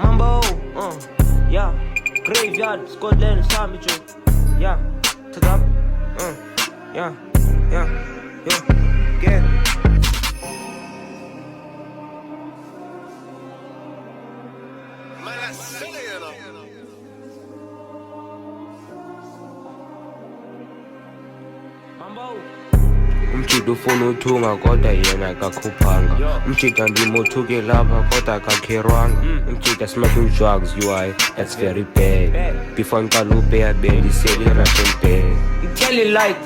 Mambo, yeah. Graveyard, Scotland, Sammy Joe. Yeah, to up, yeah, get. Mambo. Umjito ufuna uthunga kodwa yena akakhuphanga. Umjito ndimothuke lapha kodwa akakherwanga. Umjito smoking drugs, UI, that's very bad. Before ngiqala ubheya beliseli Russian bag. Ngitshela light,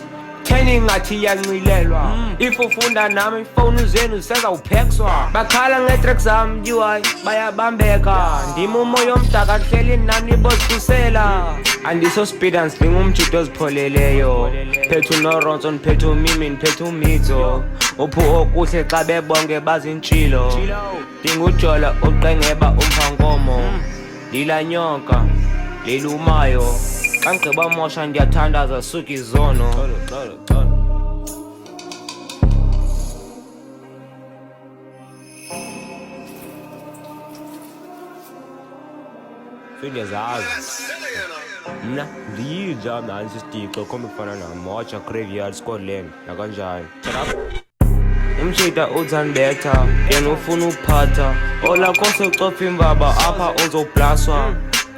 teni ngathi iyancilelwa. If ufunda nami ifoni zenu sezawuphekiswa. Bakhala ngetrack zami UI, bayabambeka. Ndima umoya omdaka kuhleli nani bozikhusela. Andiso speed and sling umjito ozipholeleyo. Phethu noronso niphethu mimi niphethu mitho. Uphu okuhle xa bebonke bazintshilo. Dingujola oqengeba umhankomo. Lila nyonka lilumayo. Xa ngigqiba mosha ndiyathandaza suka izono. Ndiyazazi mna ndiyija nansi isitixo khombe kufana namotsha Graveyard Scotland nakanjani. Umjita uzandibetha yena ufuna uphatha olakho secofa imbaba apha uzoblaswa.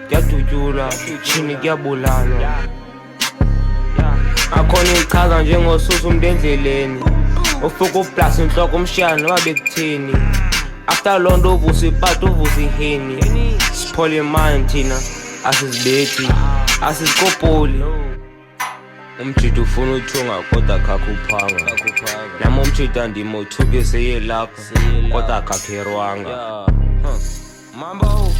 Ndiyadutyulwa chini kuyabulalwa akhona ichaza njengosusa umntu endleleni ufuka ublasa intloko umshiyana noba bekutheni. After loo nto uvusa ipati uvusa iheni. Siphola imani thina asizibethi asizikopoli. Umjito ufuna uthunga kodwa akakhuphanga. Nami umjito ndimothuke seye lapha kodwa akakherwanga. Mambo.